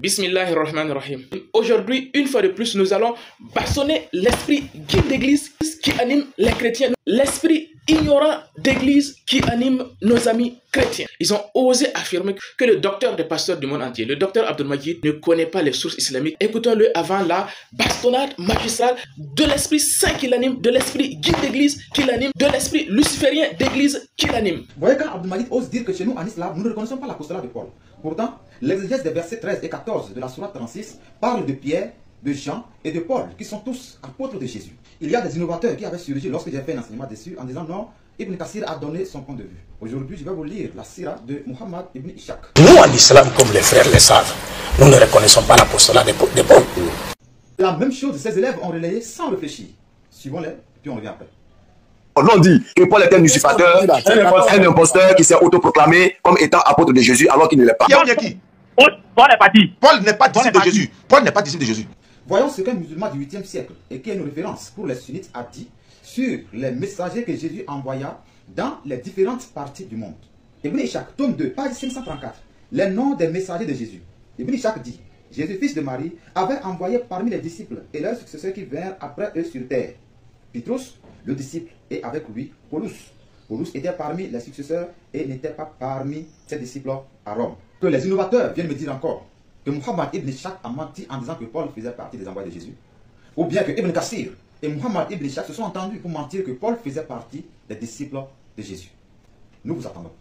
Bismillahirrahmanirrahim. Aujourd'hui, une fois de plus, nous allons bastonner l'esprit guide d'église qui anime les chrétiens, l'esprit ignorant d'église qui anime nos amis chrétiens. Ils ont osé affirmer que le docteur des pasteurs du monde entier, le docteur Abdelmajid, ne connaît pas les sources islamiques. Écoutons-le avant la bastonnade magistrale de l'esprit saint qui l'anime, de l'esprit guide d'église qui l'anime, de l'esprit luciférien d'église qui l'anime. Vous voyez, quand Abdelmajid ose dire que chez nous, en islam, nous ne reconnaissons pas l'apostolat de Paul. Pourtant, l'exégèse des versets 13 et 14 de la sourate 36 parle de Pierre, de Jean et de Paul, qui sont tous apôtres de Jésus. Il y a des innovateurs qui avaient surgi lorsque j'ai fait un enseignement dessus en disant non, Ibn Kassir a donné son point de vue. Aujourd'hui, je vais vous lire la sira de Muhammad ibn Ishaq. Nous, en islam, comme les frères le savent, nous ne reconnaissons pas l'apostolat de Paul. La même chose, ces élèves ont relayé sans réfléchir. Suivons-les, puis on revient après. On dit que Paul est un usurpateur, un imposteur qui s'est autoproclamé comme étant apôtre de Jésus alors qu'il ne l'est pas. Paul n'est qui? Paul n'est pas dit. Paul n'est pas disciple de Jésus. Paul n'est pas disciple de Jésus. Voyons ce qu'un musulman du 8e siècle, et qui est une référence pour les sunnites, a dit sur les messagers que Jésus envoya dans les différentes parties du monde. Ibn Ishaq, tome 2, page 534, les noms des messagers de Jésus. Ibn Ishaq dit, Jésus, fils de Marie, avait envoyé parmi les disciples et leurs successeurs qui vinrent après eux sur terre. Pétrus, le disciple, et avec lui Paulus. Paulus était parmi les successeurs et n'était pas parmi ses disciples à Rome. Que les innovateurs viennent me dire encore que Muhammad ibn Ishaq a menti en disant que Paul faisait partie des envoyés de Jésus. Ou bien que Ibn Kassir et Muhammad ibn Ishaq se sont entendus pour mentir que Paul faisait partie des disciples de Jésus. Nous vous attendons.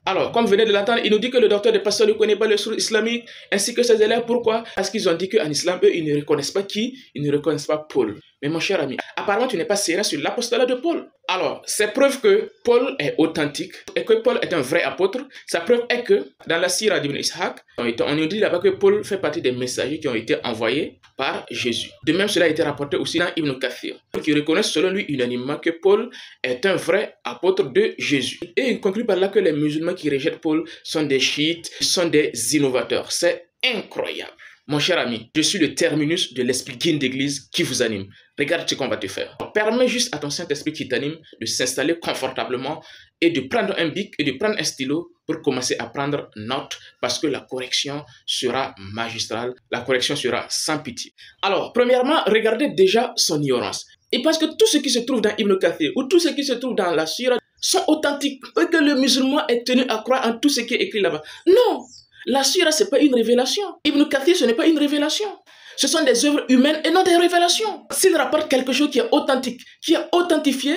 Alors, comme vous venez de l'entendre, il nous dit que le docteur des pasteurs ne connaît pas le sourd islamique, ainsi que ses élèves. Pourquoi? Parce qu'ils ont dit qu'en islam, eux, ils ne reconnaissent pas qui? Ils ne reconnaissent pas Paul. Mais mon cher ami, apparemment, tu n'es pas sérieux sur l'apostolat de Paul. Alors, c'est preuve que Paul est authentique et que Paul est un vrai apôtre. Sa preuve est que dans la sira d'Ibn Ishaq, on nous dit là-bas que Paul fait partie des messagers qui ont été envoyés par Jésus. De même, cela a été rapporté aussi dans Ibn Kathir, qui reconnaissent selon lui unanimement que Paul est un vrai apôtre de Jésus. Et il conclut par là que les musulmans qui rejettent Paul sont des chiites, sont des innovateurs. C'est incroyable. Mon cher ami, je suis le terminus de l'esprit guide d'église qui vous anime. Regarde ce qu'on va te faire. Permets juste à ton Saint-Esprit qui t'anime de s'installer confortablement et de prendre un bic et de prendre un stylo pour commencer à prendre note parce que la correction sera magistrale, la correction sera sans pitié. Alors, premièrement, regardez déjà son ignorance. Et parce que tout ce qui se trouve dans Ibn Kathir ou tout ce qui se trouve dans la Sira sont authentiques et que le musulman est tenu à croire en tout ce qui est écrit là-bas. Non! La Sira, ce n'est pas une révélation. Ibn Kathir, ce n'est pas une révélation. Ce sont des œuvres humaines et non des révélations. S'il rapporte quelque chose qui est authentique, qui est authentifié,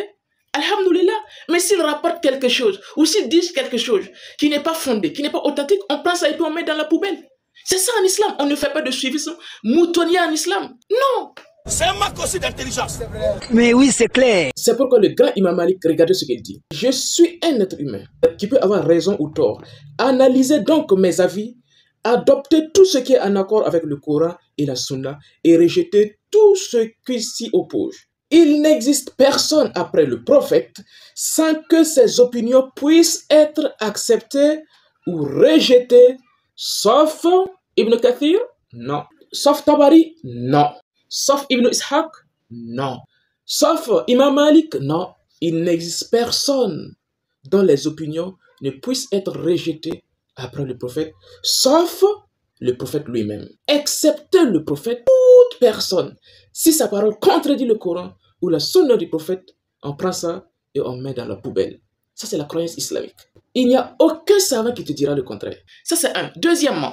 alhamdoulilah. Mais s'il rapporte quelque chose, ou s'il dit quelque chose qui n'est pas fondé, qui n'est pas authentique, on prend ça et puis on met dans la poubelle. C'est ça en islam. On ne fait pas de suivisme moutonnier en islam. Non. C'est un manque aussi d'intelligence. Mais oui, c'est clair. C'est pourquoi le grand Imam Malik, regardez ce qu'il dit. Je suis un être humain qui peut avoir raison ou tort. Analysez donc mes avis, adoptez tout ce qui est en accord avec le Coran et la Sunna et rejetez tout ce qui s'y oppose. Il n'existe personne après le prophète sans que ses opinions puissent être acceptées ou rejetées, sauf Ibn Kathir, non. Sauf Tabari, non. Sauf Ibn Ishaq, non. Sauf Imam Malik, non. Il n'existe personne dont les opinions ne puissent être rejetées après le prophète, sauf le prophète lui-même. Excepté le prophète, toute personne, si sa parole contredit le Coran ou la sunna du prophète, on prend ça et on met dans la poubelle. Ça, c'est la croyance islamique. Il n'y a aucun savant qui te dira le contraire. Ça, c'est un. Deuxièmement,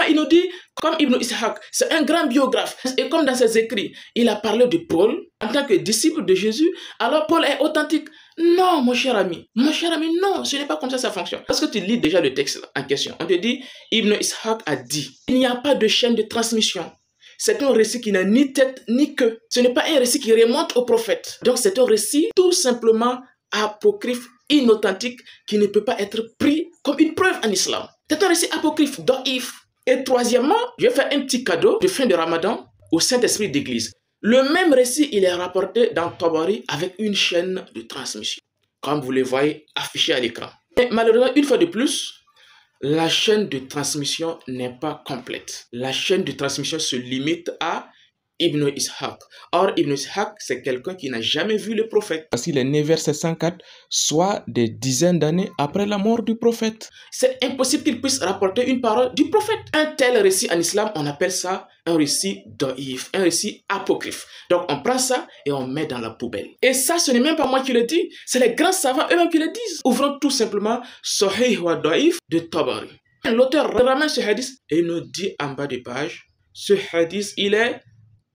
il nous dit, comme Ibn Ishaq, c'est un grand biographe. Et comme dans ses écrits, il a parlé de Paul en tant que disciple de Jésus, alors Paul est authentique. Non, mon cher ami, non, ce n'est pas comme ça fonctionne. Parce que tu lis déjà le texte en question. On te dit, Ibn Ishaq a dit, il n'y a pas de chaîne de transmission. C'est un récit qui n'a ni tête ni queue. Ce n'est pas un récit qui remonte au prophète. Donc c'est un récit tout simplement apocryphe, inauthentique, qui ne peut pas être pris comme une preuve en islam. C'est un récit apocryphe, do'if. Et troisièmement, je vais faire un petit cadeau de fin de Ramadan au Saint-Esprit d'église. Le même récit, il est rapporté dans Tabari avec une chaîne de transmission, comme vous le voyez affiché à l'écran. Mais malheureusement, une fois de plus, la chaîne de transmission n'est pas complète. La chaîne de transmission se limite à Ibn Ishaq. Or, Ibn Ishaq, c'est quelqu'un qui n'a jamais vu le prophète. Parce qu'il est né vers 704, soit des dizaines d'années après la mort du prophète. C'est impossible qu'il puisse rapporter une parole du prophète. Un tel récit en islam, on appelle ça un récit daïf, un récit apocryphe. Donc, on prend ça et on met dans la poubelle. Et ça, ce n'est même pas moi qui le dis, c'est les grands savants eux-mêmes qui le disent. Ouvrons tout simplement Sahih wa Daïf de Tabari. L'auteur ramène ce hadith et il nous dit en bas de page, ce hadith, il est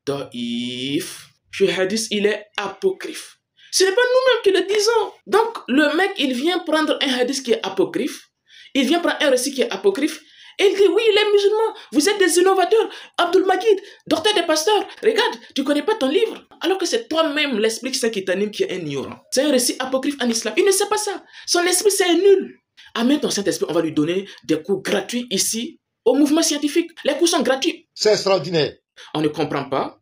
daïf. Ce hadith, il est apocryphe. Ce n'est pas nous-mêmes qui le disons. Donc, le mec, il vient prendre un hadith qui est apocryphe. Il vient prendre un récit qui est apocryphe. Et il dit, oui, les musulmans, vous êtes des innovateurs. Abdul Majid, docteur des pasteurs, regarde, tu ne connais pas ton livre. Alors que c'est toi-même, l'esprit saint qui t'anime, qui est ignorant. C'est un récit apocryphe en islam. Il ne sait pas ça. Son esprit, c'est nul. Amène ton Saint-Esprit, on va lui donner des cours gratuits ici, au mouvement scientifique. Les cours sont gratuits. C'est extraordinaire. On ne comprend pas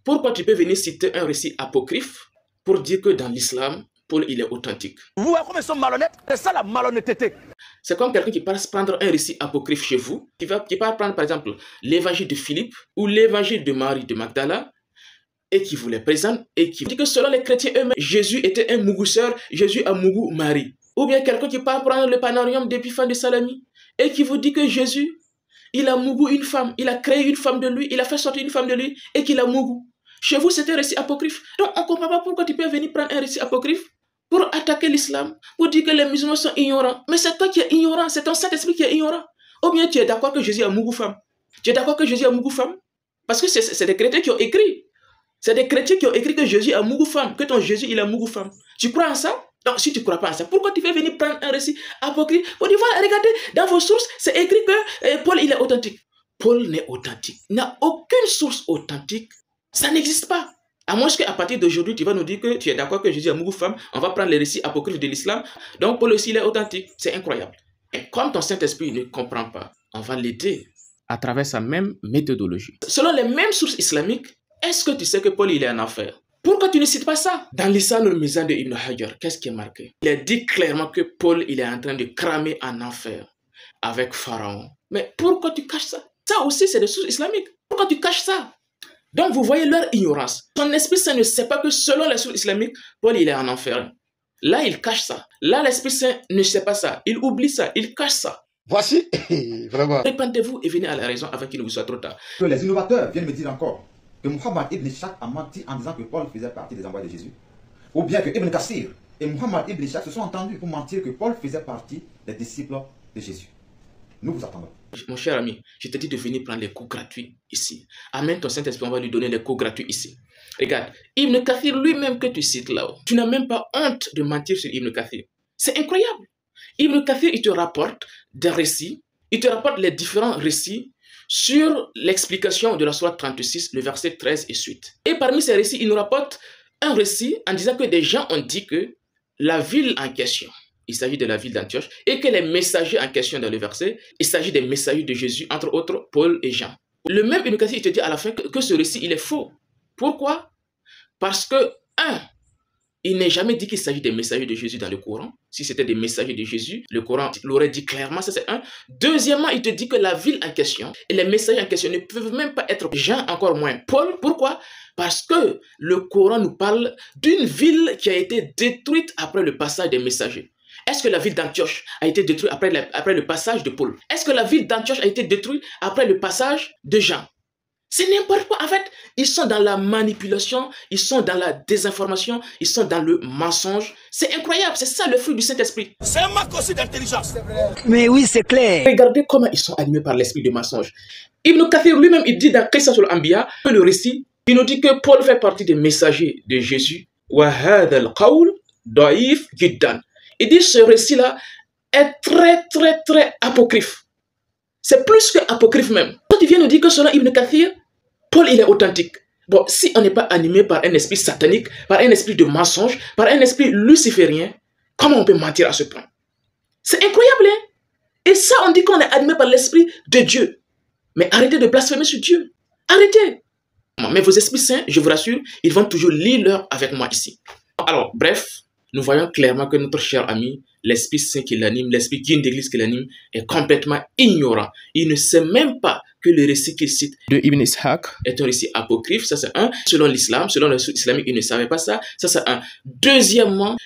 pourquoi tu peux venir citer un récit apocryphe pour dire que dans l'islam, Paul, il est authentique. Vous voyez comme ils sont malhonnêtes? C'est ça la malhonnêteté. C'est comme quelqu'un qui passe prendre un récit apocryphe chez vous, qui va prendre par exemple l'évangile de Philippe ou l'évangile de Marie de Magdala, et qui vous les présente, et qui dit que selon les chrétiens eux-mêmes, Jésus était un mougousseur, Jésus a mougou Marie. Ou bien quelqu'un qui part prendre le panarium d'Épiphane de Salami, et qui vous dit que Jésus, il a mougou une femme, il a créé une femme de lui, il a fait sortir une femme de lui, et qu'il a mougou. Chez vous, c'est un récit apocryphe. Donc, on ne comprend pas pourquoi tu peux venir prendre un récit apocryphe pour attaquer l'islam, pour dire que les musulmans sont ignorants. Mais c'est toi qui es ignorant, c'est ton Saint-Esprit qui est ignorant. Ou bien tu es d'accord que Jésus a mougou femme. Tu es d'accord que Jésus a mougou femme? Parce que c'est des chrétiens qui ont écrit. C'est des chrétiens qui ont écrit que Jésus a mougou femme, que ton Jésus, il a mougou femme. Tu crois en ça? Donc, si tu ne crois pas en ça, pourquoi tu veux venir prendre un récit apocryphe pour dire, voilà, regardez, dans vos sources, c'est écrit que Paul, il est authentique. Paul n'est authentique. Il n'a aucune source authentique. Ça n'existe pas. À moins qu'à partir d'aujourd'hui, tu vas nous dire que tu es d'accord que Jésus a mougou femme, on va prendre les récits apocryphes de l'islam. Donc, Paul aussi, il est authentique. C'est incroyable. Et comme ton Saint-Esprit ne comprend pas, on va l'aider à travers sa même méthodologie. Selon les mêmes sources islamiques, est-ce que tu sais que Paul, il est en enfer? Pourquoi tu ne cites pas ça? Dans l'Islam al-Mizan de Ibn Hajar, qu'est-ce qui est marqué? Il est dit clairement que Paul, il est en train de cramer en enfer avec Pharaon. Mais pourquoi tu caches ça? Ça aussi, c'est des sources islamiques. Pourquoi tu caches ça? Donc, vous voyez leur ignorance. Son esprit saint ne sait pas que selon les sources islamiques, Paul, il est en enfer. Là, il cache ça. Là, l'esprit saint ne sait pas ça. Il oublie ça. Il cache ça. Voici, vraiment. Répentez-vous et venez à la raison avant qu'il ne vous soit trop tard. Que les innovateurs viennent me dire encore que Muhammad ibn Ishaq a menti en disant que Paul faisait partie des envoyés de Jésus. Ou bien que Ibn Kassir et Muhammad ibn Ishaq se sont entendus pour mentir que Paul faisait partie des disciples de Jésus. Nous vous attendons. Mon cher ami, je te dis de venir prendre les cours gratuits ici. Amène ton Saint-Esprit, on va lui donner les cours gratuits ici. Regarde, Ibn Kathir lui-même que tu cites là-haut, tu n'as même pas honte de mentir sur Ibn Kathir. C'est incroyable. Ibn Kathir, il te rapporte des récits, il te rapporte les différents récits sur l'explication de la sourate 36, le verset 13 et suite. Et parmi ces récits, il nous rapporte un récit en disant que des gens ont dit que la ville en question, il s'agit de la ville d'Antioche, et que les messagers en question dans le verset, il s'agit des messagers de Jésus, entre autres Paul et Jean. Le même Ibn Kathir, il te dit à la fin que ce récit, il est faux. Pourquoi? Parce que, il n'est jamais dit qu'il s'agit des messagers de Jésus dans le Coran. Si c'était des messagers de Jésus, le Coran l'aurait dit clairement, ça c'est un. Deuxièmement, il te dit que la ville en question et les messagers en question ne peuvent même pas être Jean, encore moins Paul. Pourquoi? Parce que le Coran nous parle d'une ville qui a été détruite après le passage des messagers. Est-ce que la ville d'Antioche a été détruite après le passage de Paul? Est-ce que la ville d'Antioche a été détruite après le passage de Jean? C'est n'importe quoi. En fait, ils sont dans la manipulation, ils sont dans la désinformation, ils sont dans le mensonge. C'est incroyable, c'est ça le fruit du Saint-Esprit. C'est un manque aussi d'intelligence. Mais oui, c'est clair. Regardez comment ils sont animés par l'esprit de mensonge. Ibn Kathir lui-même, il dit dans Qissa al-Anbiya, le récit, il nous dit que Paul fait partie des messagers de Jésus. Wa hadha al-qawl da'if jiddan. Il dit ce récit-là est très apocryphe. C'est plus que apocryphe même. Quand il vient nous dire que selon Ibn Kathir, Paul il est authentique. Bon, si on n'est pas animé par un esprit satanique, par un esprit de mensonge, par un esprit luciférien, comment on peut mentir à ce point? C'est incroyable, hein? Et ça, on dit qu'on est animé par l'esprit de Dieu. Mais arrêtez de blasphémer sur Dieu. Arrêtez. Mais vos esprits saints, je vous rassure, ils vont toujours lire l'heure avec moi ici. Alors, bref, nous voyons clairement que notre cher ami, l'Esprit Saint qui l'anime, l'Esprit guide d'église qui l'anime, est complètement ignorant. Il ne sait même pas que le récit qu'il cite de Ibn Ishaq est un récit apocryphe, ça c'est un. Selon l'islam, selon le islamique, il ne savait pas ça, ça c'est un. Deuxièmement,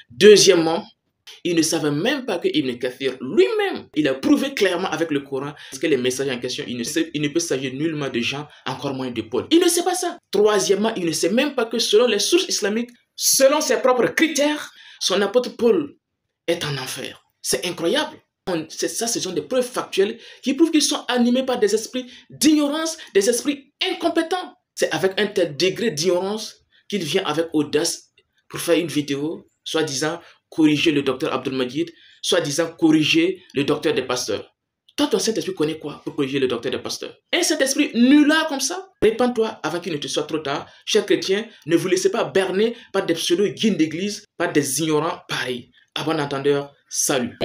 il ne savait même pas que Ibn Kathir lui-même, il a prouvé clairement avec le Coran que les messagers en question, il ne peut s'agir nullement de Jean, encore moins de Paul. Il ne sait pas ça. Troisièmement, il ne sait même pas que selon les sources islamiques, selon ses propres critères, son apôtre Paul est en enfer. C'est incroyable. Ça, ce sont des preuves factuelles qui prouvent qu'ils sont animés par des esprits d'ignorance, des esprits incompétents. C'est avec un tel degré d'ignorance qu'il vient avec audace pour faire une vidéo, soi-disant corriger le docteur Abdul Majid, soi-disant corriger le docteur des pasteurs. Toi, ton Saint-Esprit connaît quoi pour corriger le docteur des pasteurs? Un Saint-Esprit nulard comme ça? Répands-toi avant qu'il ne te soit trop tard. Chers chrétiens, ne vous laissez pas berner par des pseudo-guides d'église, par des ignorants pareils. À bon entendeur, salut.